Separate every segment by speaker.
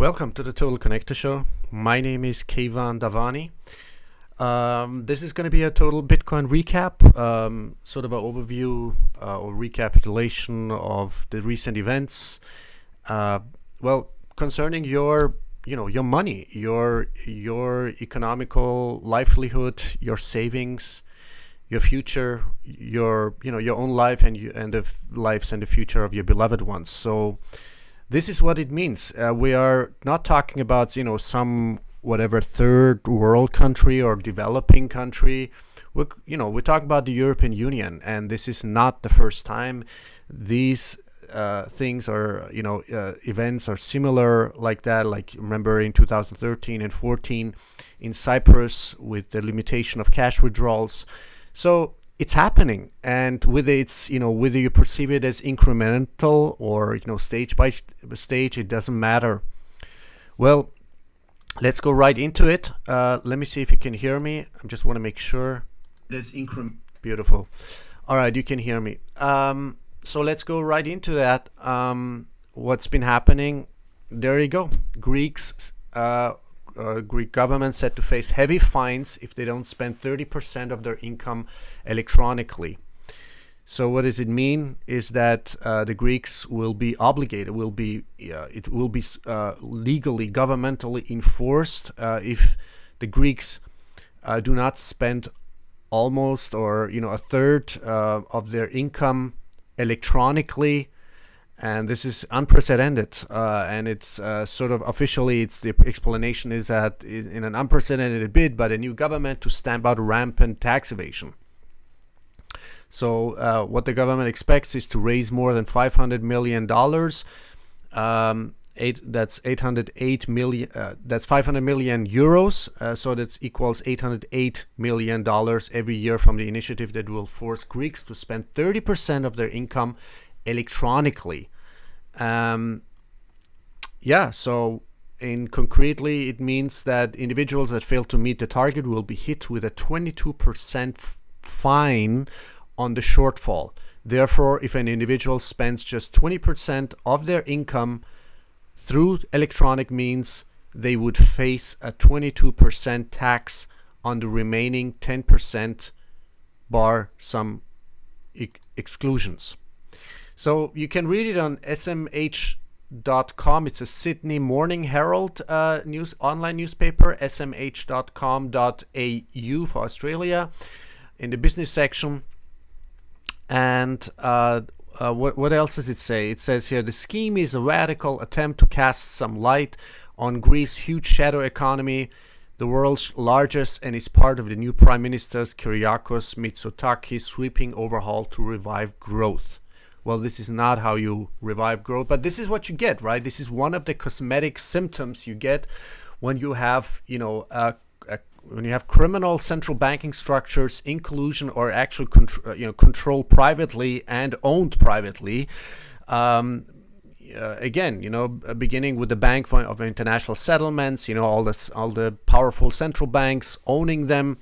Speaker 1: Welcome to the Total Connector Show. My name is Keivan Davani. This is going to be a total Bitcoin recap, sort of an overview or recapitulation of the recent events. Concerning your money, your economical livelihood, your savings, your future, your own life, and the lives and the future of your beloved ones. So this is what it means. We are not talking about some whatever third world country or developing country. We're talking about the European Union, and this is not the first time. These things are events are similar like that. Like remember in 2013 and 14 in Cyprus with the limitation of cash withdrawals. So it's happening, and whether you perceive it as incremental or stage by stage, it doesn't matter. Well, let's go right into it. Let me see if you can hear me. I just want to make sure. There's beautiful. All right, you can hear me. So let's go right into that. What's been happening? There you go. Greek government set to face heavy fines if they don't spend 30% of their income electronically. So what does it mean? Is that the Greeks will be obligated, it will be legally, governmentally enforced if the Greeks do not spend almost a third of their income electronically. And this is unprecedented, and it's sort of officially, the explanation is that in an unprecedented bid by the new government to stamp out rampant tax evasion. So what the government expects is to raise more than $500 million. That's 808 million. That's 500 million euros. So that equals $808 million every year from the initiative that will force Greeks to spend 30% of their income electronically. So concretely it means that individuals that fail to meet the target will be hit with a 22% fine on the shortfall. Therefore, if an individual spends just 20% of their income through electronic means, they would face a 22% tax on the remaining 10%, bar some exclusions. So you can read it on smh.com. It's a Sydney Morning Herald online newspaper, smh.com.au for Australia, in the business section. And what else does it say? It says here, the scheme is a radical attempt to cast some light on Greece's huge shadow economy, the world's largest, and is part of the new Prime Minister Kyriakos Mitsotakis' sweeping overhaul to revive growth. Well, this is not how you revive growth, but this is what you get, right? This is one of the cosmetic symptoms you get when you have, when you have criminal central banking structures in collusion or actually controlled privately and owned privately. Beginning with the Bank of International Settlements, all the powerful central banks owning them.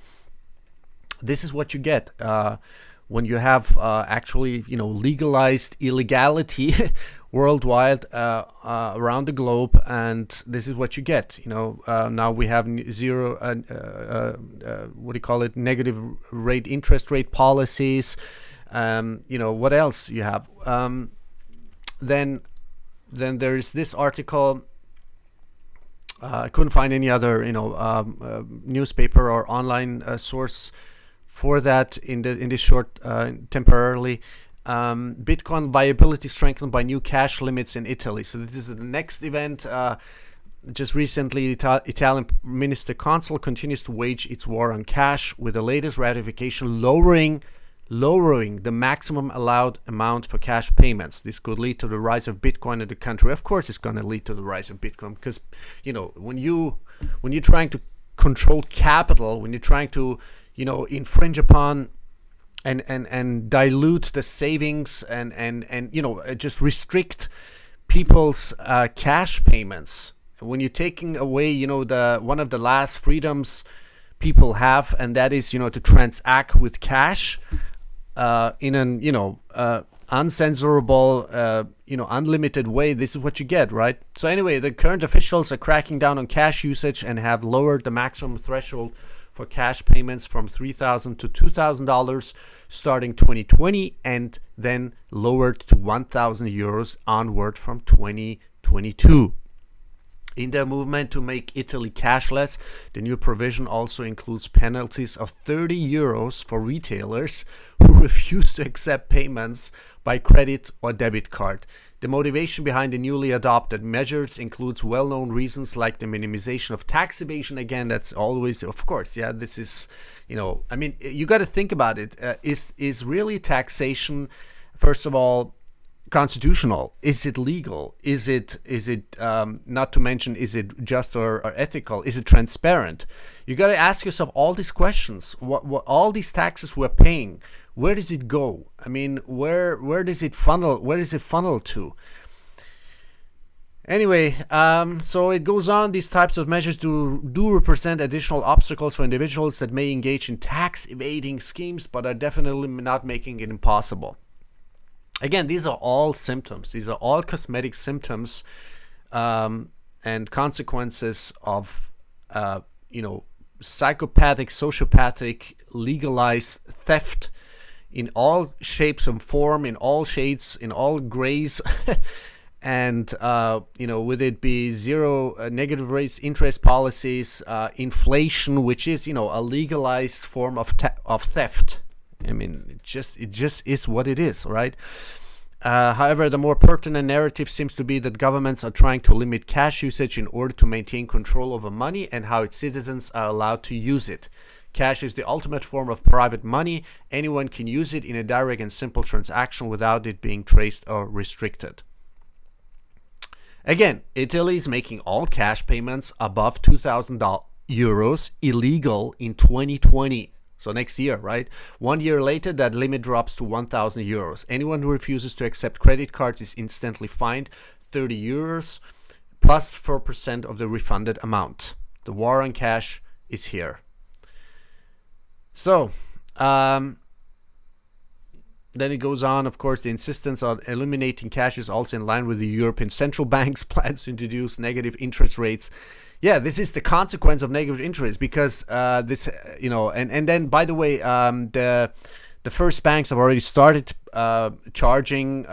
Speaker 1: This is what you get. When you have legalized illegality worldwide around the globe, and this is what you get. Now we have negative interest rate policies. What else you have? Then there is this article. I couldn't find any other newspaper or online source for that in this short temporarily. Bitcoin viability strengthened by new cash limits in Italy. So this is the next event. Just recently, Italian Minister Consul continues to wage its war on cash with the latest ratification lowering the maximum allowed amount for cash payments. This could lead to the rise of Bitcoin in the country. Of course, it's going to lead to the rise of Bitcoin because when you're trying to control capital, when you're trying to infringe upon and dilute the savings and just restrict people's cash payments. When you're taking away, one of the last freedoms people have, and that is, to transact with cash in an, uncensorable, unlimited way, this is what you get, right? So anyway, the current officials are cracking down on cash usage and have lowered the maximum threshold for cash payments from $3,000 to $2,000 starting 2020, and then lowered to 1,000 euros onward from 2022. In their movement to make Italy cashless, the new provision also includes penalties of 30 euros for retailers who refuse to accept payments by credit or debit card. The motivation behind the newly adopted measures includes well-known reasons like the minimization of tax evasion. Again, that's always, of course, yeah, this is, you got to think about it. Is really taxation, first of all, constitutional? Is it legal? Is it not to mention, is it just or ethical? Is it transparent? You got to ask yourself all these questions. What all these taxes we're paying, where does it go? I mean, where does it funnel? Where does it funnel to? Anyway, so it goes on. These types of measures do represent additional obstacles for individuals that may engage in tax evading schemes, but are definitely not making it impossible. Again, these are all symptoms. These are all cosmetic symptoms and consequences of, psychopathic, sociopathic, legalized theft in all shapes and form, in all shades, in all grays. And, would it be zero negative rates, interest policies, inflation, which is, a legalized form of theft. I mean, it just is what it is, right? However, the more pertinent narrative seems to be that governments are trying to limit cash usage in order to maintain control over money and how its citizens are allowed to use it. Cash is the ultimate form of private money. Anyone can use it in a direct and simple transaction without it being traced or restricted. Again, Italy is making all cash payments above 2,000 euros illegal in 2020. So next year, right? 1 year later, that limit drops to 1,000 euros. Anyone who refuses to accept credit cards is instantly fined 30 euros plus 4% of the refunded amount. The war on cash is here. So, then it goes on, of course, the insistence on eliminating cash is also in line with the European Central Bank's plans to introduce negative interest rates. Yeah, this is the consequence of negative interest because and then, by the way, the first banks have already started charging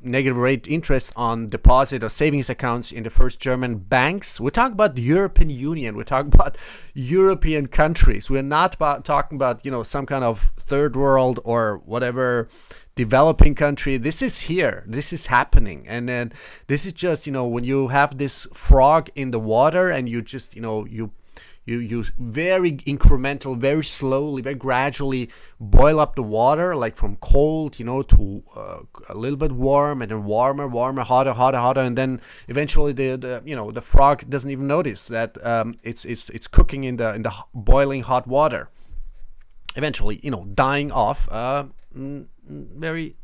Speaker 1: negative rate interest on deposit or savings accounts in the first German banks. We're talking about the European Union. We're talking about European countries. We're not talking about, some kind of third world or whatever developing country. This is here. This is happening. And then this is just, when you have this frog in the water and you just, you very incremental, very slowly, very gradually boil up the water, like from cold, to a little bit warm, and then warmer, hotter, and then eventually the frog doesn't even notice that it's cooking in the boiling hot water. Eventually, dying off very,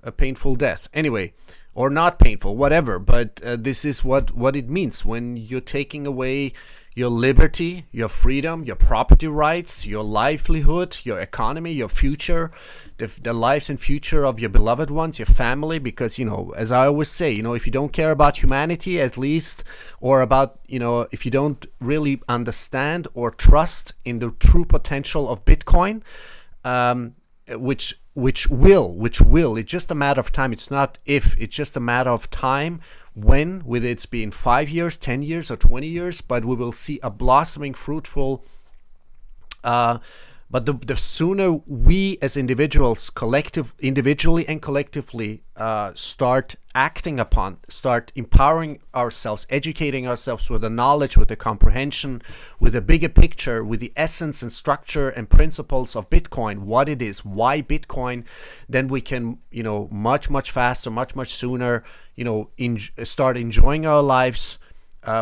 Speaker 1: a painful death. Anyway, or not painful, whatever. But this is what it means when you're taking away your liberty, your freedom, your property rights, your livelihood, your economy, your future, the lives and future of your beloved ones, your family. Because, as I always say, if you don't care about humanity, at least, or about, if you don't really understand or trust in the true potential of Bitcoin, which will, it's just a matter of time. It's not if, it's just a matter of time when, whether it's been 5 years, 10 years, or 20 years, but we will see a blossoming, fruitful, but the sooner we as individuals, individually and collectively, start acting upon, start empowering ourselves, educating ourselves with the knowledge, with the comprehension, with the bigger picture, with the essence and structure and principles of Bitcoin, what it is, why Bitcoin, then we can, much faster, much sooner, start enjoying our lives.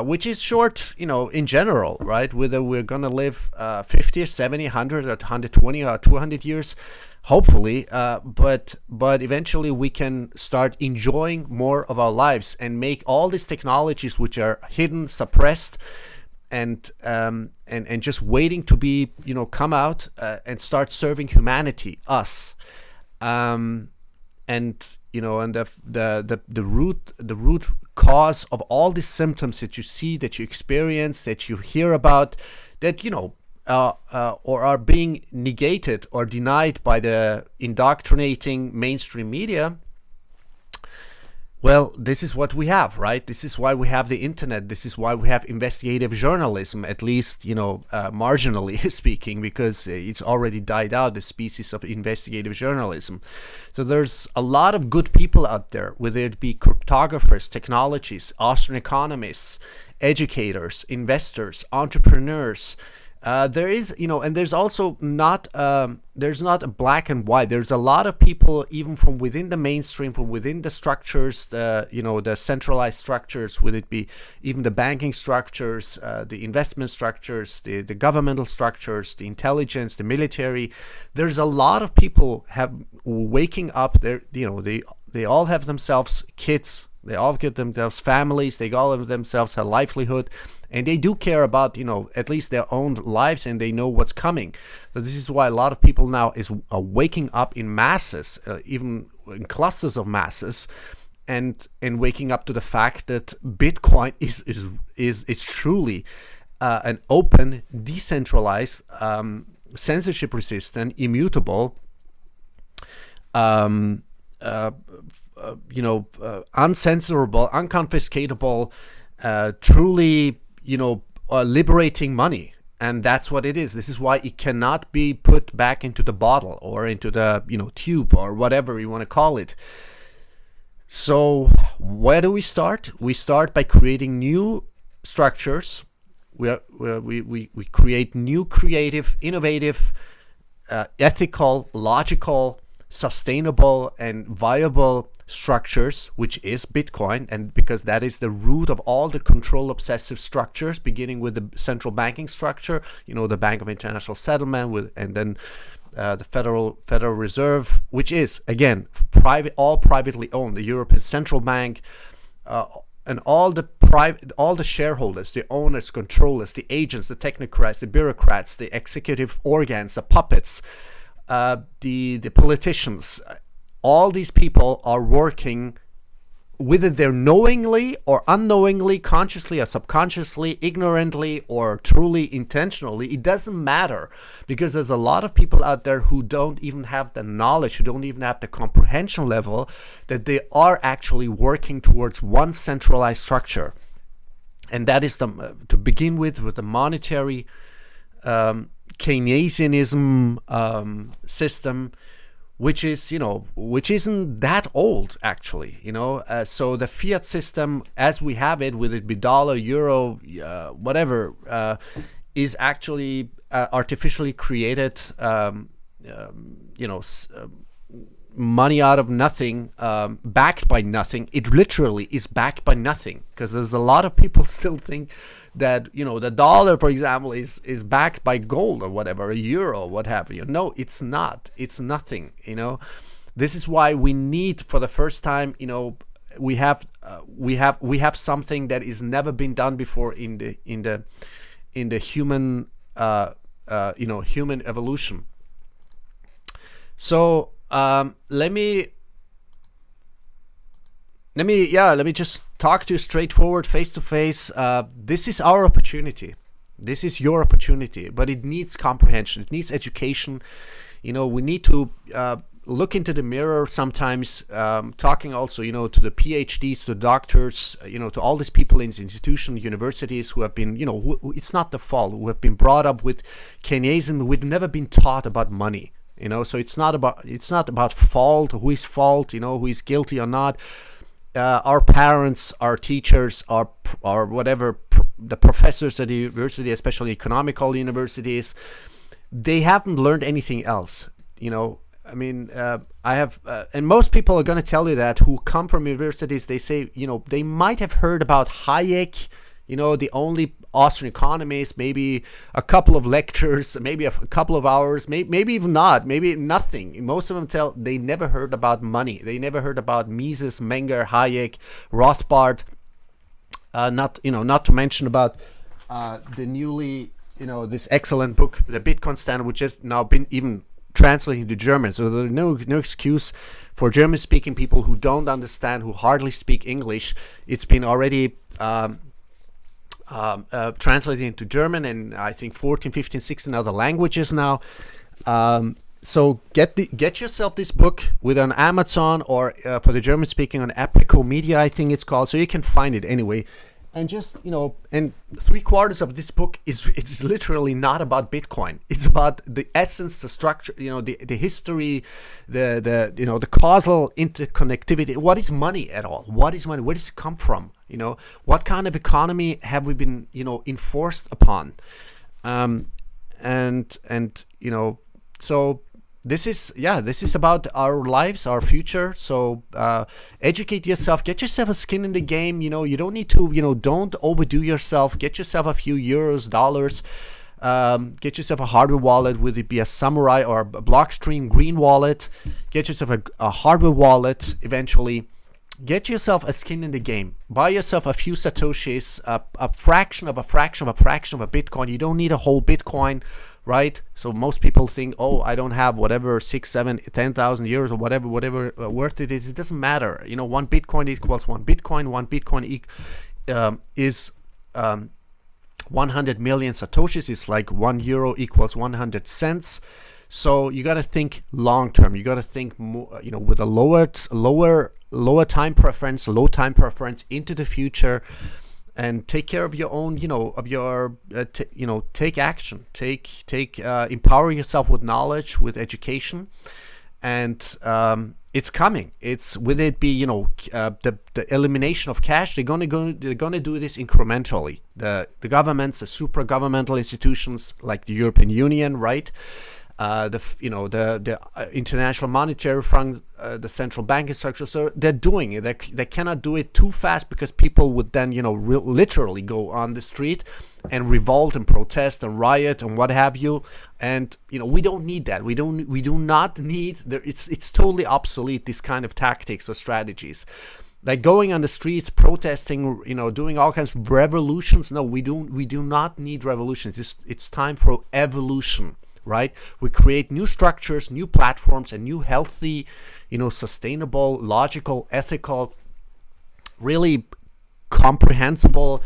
Speaker 1: Which is short, in general, right? Whether we're going to live 50 or 70, 100 or 120 or 200 years, hopefully, but eventually we can start enjoying more of our lives and make all these technologies which are hidden, suppressed, and just waiting to be, come out and start serving humanity, us. and and the root cause of all these symptoms that you see, that you experience, that you hear about, that or are being negated or denied by the indoctrinating mainstream media. Well, this is what we have, right? This is why we have the internet. This is why we have investigative journalism, at least, marginally speaking, because it's already died out, the species of investigative journalism. So there's a lot of good people out there, whether it be cryptographers, technologists, Austrian economists, educators, investors, entrepreneurs. There is, and there's also there's not a black and white. There's a lot of people, even from within the mainstream, from within the structures, the centralized structures, whether it be even the banking structures, the investment structures, the governmental structures, the intelligence, the military. There's a lot of people waking up. They all have themselves kids. They all get themselves families. They all have themselves a livelihood. And they do care about, at least their own lives, and they know what's coming. So this is why a lot of people now are waking up in masses, even in clusters of masses, and waking up to the fact that Bitcoin is truly an open, decentralized, censorship-resistant, immutable, uncensorable, unconfiscatable, truly, liberating money. And that's what it is. This is why it cannot be put back into the bottle or into the, tube or whatever you want to call it. So where do we start? We start by creating new structures. We create new, creative, innovative, ethical, logical, sustainable, and viable structures, which is Bitcoin, and because that is the root of all the control obsessive structures, beginning with the central banking structure, the Bank of International Settlement, and then the Federal Reserve, which is again all privately owned, the European Central Bank, and all the shareholders, the owners, controllers, the agents, the technocrats, the bureaucrats, the executive organs, the puppets, the politicians. All these people are working, whether they're knowingly or unknowingly, consciously or subconsciously, ignorantly or truly intentionally. It doesn't matter, because there's a lot of people out there who don't even have the knowledge, who don't even have the comprehension level that they are actually working towards one centralized structure. And that is to begin with the monetary Keynesianism system, which isn't that old, actually. So the fiat system, as we have it, whether it be dollar, euro, whatever, is actually artificially created, money out of nothing, backed by nothing. It literally is backed by nothing, because there's a lot of people still think that the dollar, for example, is backed by gold or whatever, a euro, what have you. No, it's not. It's nothing. This is why we need, for the first time, we have something that has never been done before in the human human evolution. So let me just talk to you straightforward, face to face. This is our opportunity. This is your opportunity, but it needs comprehension. It needs education. We need to look into the mirror sometimes, talking also, to the PhDs, to the doctors, to all these people in the institution, universities who have been, it's not the fault, who have been brought up with Keynesianism. We've never been taught about money. So it's not about fault, who is fault, who is guilty or not. Our parents, our teachers, our whatever, the professors at the university, especially economical universities, they haven't learned anything else. I have, and most people are going to tell you that, who come from universities. They say, they might have heard about Hayek, the only Austrian economist, maybe a couple of lectures, maybe a couple of hours, maybe even not, maybe nothing. Most of them tell they never heard about money. They never heard about Mises, Menger, Hayek, Rothbard. Not to mention about the newly, this excellent book, The Bitcoin Standard, which has now been even translating to German. So there's no excuse for German-speaking people who don't understand, who hardly speak English. It's been already translated into German and I think 14, 15, 16 other languages now. So get yourself this book with on Amazon or for the German-speaking on Apico Media, I think it's called. So you can find it anyway. And just, and 3/4 of this book is literally not about Bitcoin. It's about the essence, the structure, the history, the causal interconnectivity. What is money at all? What is money? Where does it come from? What kind of economy have we been, enforced upon? So this is about our lives, our future. So educate yourself, get yourself a skin in the game. You don't need to, don't overdo yourself. Get yourself a few euros, dollars. Get yourself a hardware wallet, whether it be a Samurai or a Blockstream green wallet. Get yourself a hardware wallet eventually. Get yourself a skin in the game. Buy yourself a few Satoshis, a fraction of a fraction of a fraction of a Bitcoin. You don't need a whole Bitcoin, right? So most people think, oh, I don't have whatever 6, 7, 10,000 euros or whatever worth it is. It doesn't matter. 1 Bitcoin equals 1 Bitcoin. 1 Bitcoin is 100 million Satoshis. It's like 1 euro equals 100 cents. So you got to think long term. You got to think more, with a lower time preference, low time preference into the future, and take care of your own, take action, empower yourself with knowledge, with education, and it's coming. It's with it be, the elimination of cash. They're gonna do this incrementally. The governments, the supra governmental institutions like the European Union, right? The International Monetary Fund, the central banking structure. So they're doing it. They cannot do it too fast because people would then, literally go on the street and revolt and protest and riot and what have you. And we don't need that. We do not need. It's totally obsolete. This kind of tactics or strategies. Like going on the streets, protesting, doing all kinds of revolutions. No, we do not need revolutions. It's time for evolution. Right? We create new structures, new platforms, and new healthy, sustainable, logical, ethical, really comprehensible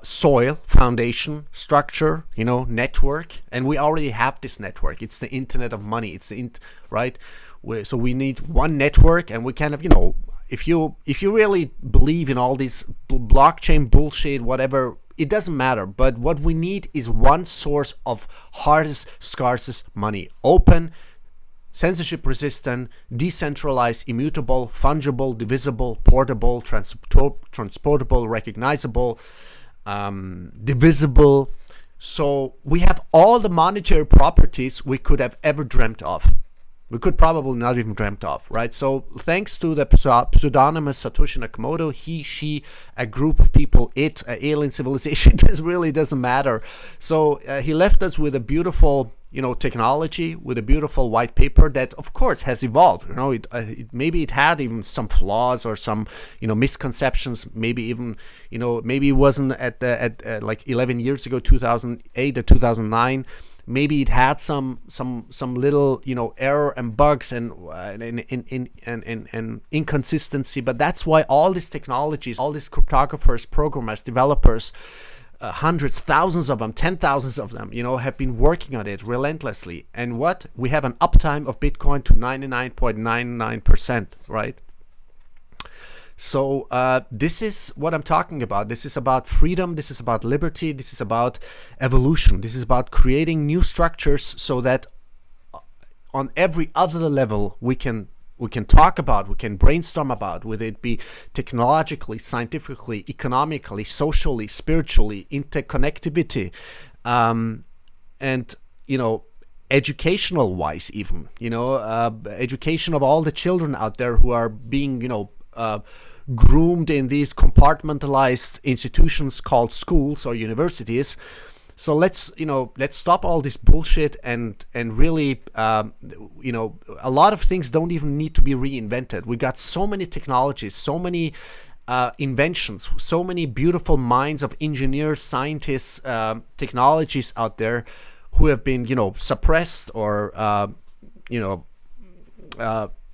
Speaker 1: soil foundation structure, network. And we already have this network. It's the internet of money. It's right? So we need one network, and we kind of, if you really believe in all this blockchain bullshit, whatever, it doesn't matter, but what we need is one source of hardest, scarcest money. Open, censorship resistant, decentralized, immutable, fungible, divisible, portable, transportable, recognizable, divisible. So we have all the monetary properties we could have ever dreamt of. We could probably not even dreamt of, right? So thanks to the pseudonymous Satoshi Nakamoto, he, she, a group of people, alien civilization, this really doesn't matter. So he left us with a beautiful, technology, with a beautiful white paper that, of course, has evolved. Maybe it had even some flaws or some, misconceptions. Maybe even, maybe it wasn't at like 11 years ago, 2008 or 2009. Maybe it had some little error and bugs and inconsistency, but that's why all these technologies, all these cryptographers, programmers, developers, hundreds, thousands of them, 10,000s of them, have been working on it relentlessly. And what we have an uptime of Bitcoin to 99.99%, right? So this is what I'm talking about. This is about freedom. This is about liberty. This is about evolution. This is about creating new structures so that on every other level we can talk about, we can brainstorm about, whether it be technologically, scientifically, economically, socially, spiritually, interconnectivity, and educational wise, even education of all the children out there who are being groomed in these compartmentalized institutions called schools or universities. So let's stop all this bullshit and really a lot of things don't even need to be reinvented. We got so many technologies, so many inventions, so many beautiful minds of engineers, scientists, technologies out there. who have been, suppressed or,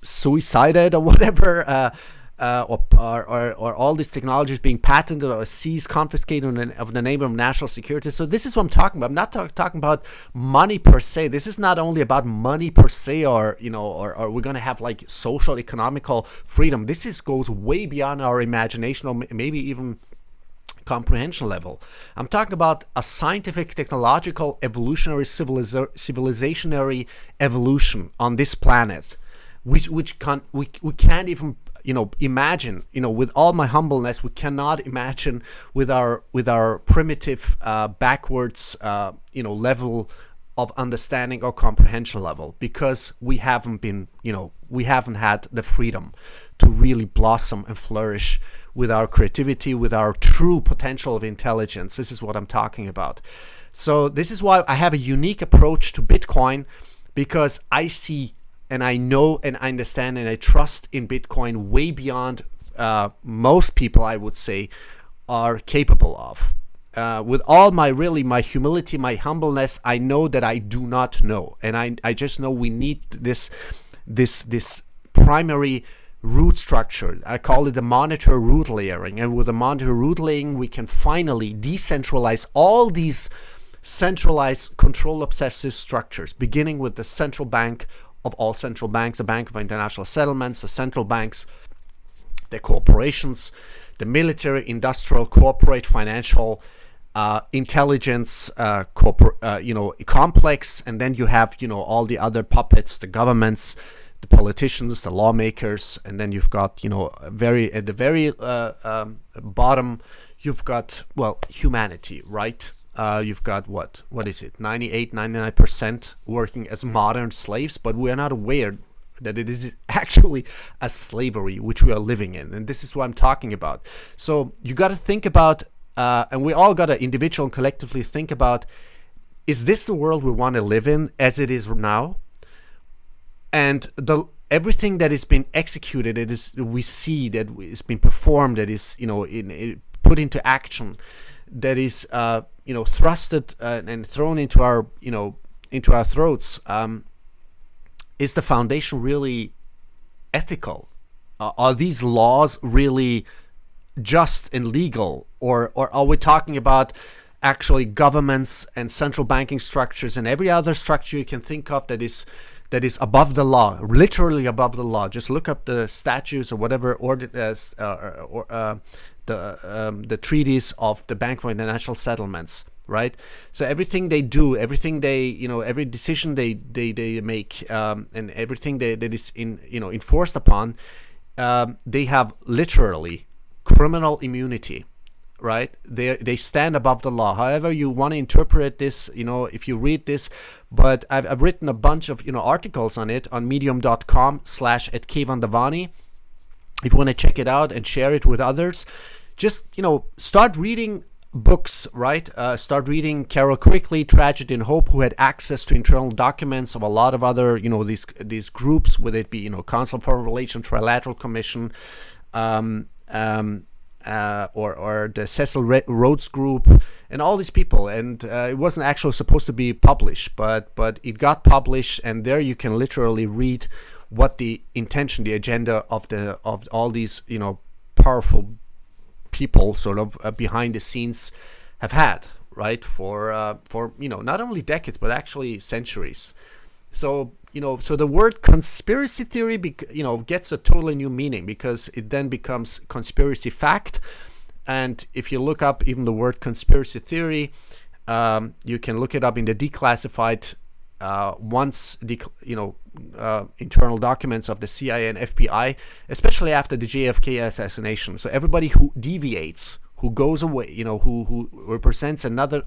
Speaker 1: suicided or whatever, or all these technologies being patented or seized, confiscated of the name of national security. So this is what I'm talking about. I'm not talking about money per se. This is not only about money per se, or we're going to have like social, economical freedom. This goes way beyond our imagination, or maybe even comprehension level. I'm talking about a scientific, technological, evolutionary, civilizationary evolution on this planet, which we can't even imagine. With all my humbleness, we cannot imagine with our primitive, backwards, level of understanding or comprehension level, because we haven't had the freedom to really blossom and flourish with our creativity, with our true potential of intelligence. This is what I'm talking about. So this is why I have a unique approach to Bitcoin, because I see and I know and I understand and I trust in Bitcoin way beyond most people, I would say, are capable of. With all my humility, my humbleness, I know that I do not know, and I just know we need this primary root structure. I call it the monitor root layering, and with the monitor root layering, we can finally decentralize all these centralized, control obsessive structures, beginning with the central bank of all central banks, the Bank of International Settlements, the central banks, the corporations, the military, industrial, corporate, financial, intelligence, complex, and then you have all the other puppets, the governments, the politicians, the lawmakers, and then you've got at the very bottom, you've got humanity, right? You've got what is it, 99% working as modern slaves, but we are not aware that it is actually a slavery which we are living in, and this is what I'm talking about. So you got to think about, and we all got to individually and collectively think about, is this the world we want to live in as it is now? And everything that has been executed, we see that it's been performed, that is put into action, that is thrusted and thrown into our throats. Is the foundation really ethical? Are these laws really just and legal, or are we talking about actually governments and central banking structures and every other structure you can think of that is above the law, literally above the law? Just look up the statutes or whatever, the treaties of the Bank of International Settlements, right? So everything they do, everything they, every decision they make, and everything that is enforced upon, they have literally criminal immunity, right? They stand above the law. However you want to interpret this, if you read this, but I've written a bunch of articles on it on medium.com/@Kevandavani. If you want to check it out and share it with others, just start reading books, right? Start reading Carol Quigley, Tragedy and Hope, who had access to internal documents of a lot of other these groups, whether it be Council on Foreign Relations, Trilateral Commission, or the Cecil Rhodes Group, and all these people. And it wasn't actually supposed to be published, but it got published, and there you can literally read what the intention, the agenda of all these powerful people sort of behind the scenes have had, right, for not only decades but actually centuries. So so the word conspiracy theory gets a totally new meaning, because it then becomes conspiracy fact. And if you look up even the word conspiracy theory, you can look it up in the declassified internal documents of the CIA and FBI, especially after the JFK assassination. So everybody who deviates, who goes away, who represents another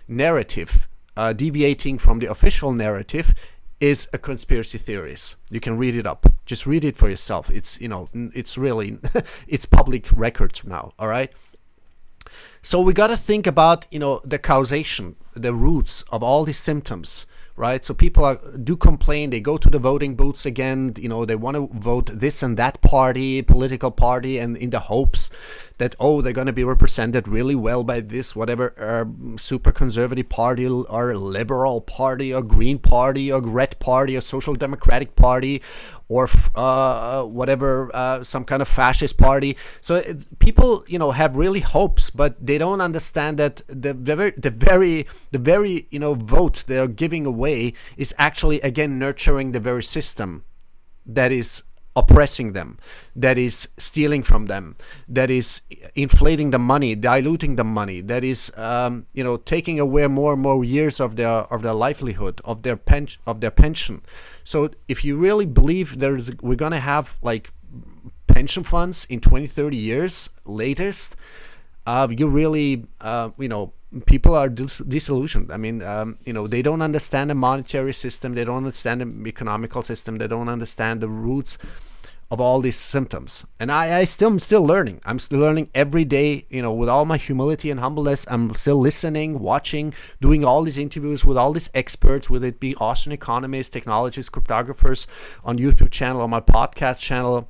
Speaker 1: narrative, deviating from the official narrative, is a conspiracy theorist. You can read it up. Just read it for yourself. It's it's really it's public records now. All right. So we got to think about the causation, the roots of all these symptoms, right? So people do complain. They go to the voting booths again. They want to vote this and that party, political party, and in the hopes that, oh, they're going to be represented really well by this whatever super conservative party or liberal party or green party or red party or social democratic party or whatever, some kind of fascist party. So people, have really hopes, but they don't understand that the very vote they're giving away is actually, again, nurturing the very system that is oppressing them, that is stealing from them, that is inflating the money, diluting the money, that is taking away more and more years of their livelihood, of their pension. So if you really believe we're gonna have like pension funds in 20-30 years latest, you really people are disillusioned. I mean, they don't understand the monetary system, they don't understand the economical system, they don't understand the roots of all these symptoms. And I'm still learning. I'm still learning every day, with all my humility and humbleness. I'm still listening, watching, doing all these interviews with all these experts, whether it be Austrian economists, technologists, cryptographers, on YouTube channel, on my podcast channel.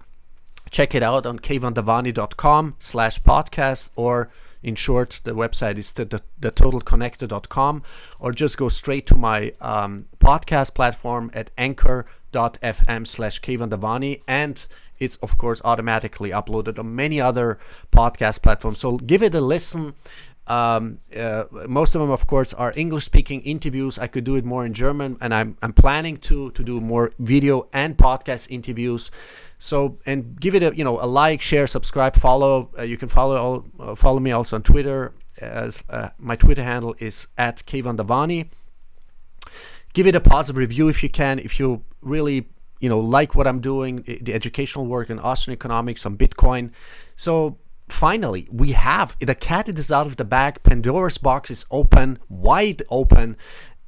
Speaker 1: Check it out on kevandavani.com/podcast, or in short, the website is the totalconnector.com, or just go straight to my podcast platform at anchor.fm/kevandavani, and it's of course automatically uploaded on many other podcast platforms. So give it a listen. Most of them, of course, are English-speaking interviews. I could do it more in German, and I'm planning to do more video and podcast interviews. So, and give it a like, share, subscribe, follow. You can follow me also on Twitter. As my Twitter handle is @kevandavani. Give it a positive review if you can. If you really like what I'm doing, the educational work in Austrian economics, on Bitcoin. So finally, the cat is out of the bag. Pandora's box is open, wide open,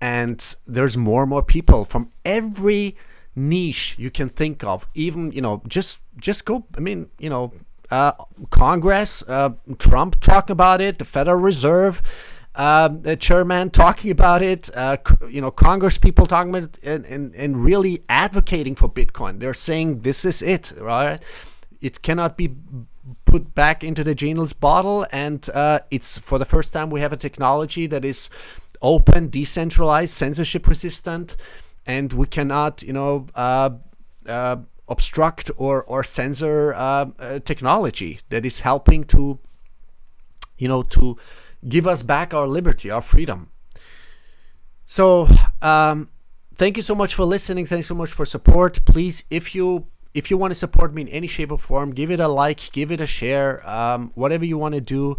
Speaker 1: and there's more and more people from every niche you can think of. Even just go. I mean, Congress, Trump talking about it, the Federal Reserve, the chairman talking about it, Congress people talking about it, and really advocating for Bitcoin. They're saying this is it, right? It cannot be put back into the genius bottle, and it's for the first time we have a technology that is open, decentralized, censorship resistant, and we cannot obstruct or censor technology that is helping to give us back our liberty, our freedom. So thank you so much for listening. Thanks so much for support. Please, if you want to support me in any shape or form, give it a like, give it a share, whatever you want to do,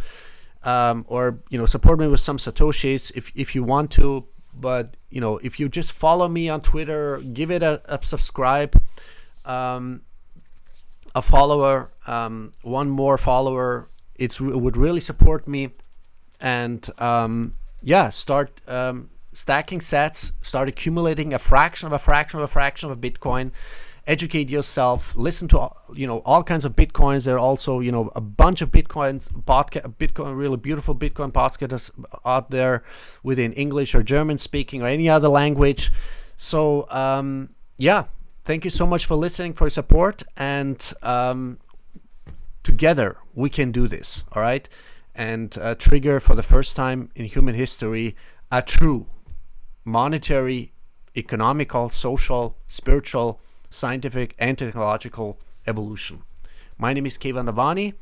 Speaker 1: or support me with some satoshis if you want to. But if you just follow me on Twitter, give it a subscribe, a follower, one more follower, it would really support me. And start stacking sats, start accumulating a fraction of a Bitcoin. Educate yourself, listen to all kinds of Bitcoins. There are also a bunch of Bitcoin really beautiful Bitcoin podcasts out there within English or German speaking or any other language. So thank you so much for listening, for your support, and together we can do this, all right, and trigger for the first time in human history a true monetary, economical, social, spiritual, scientific, and technological evolution. My name is Kevandavani,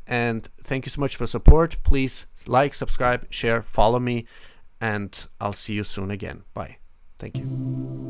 Speaker 1: and thank you so much for support. Please like, subscribe, share, follow me, and I'll see you soon again. Bye. Thank you.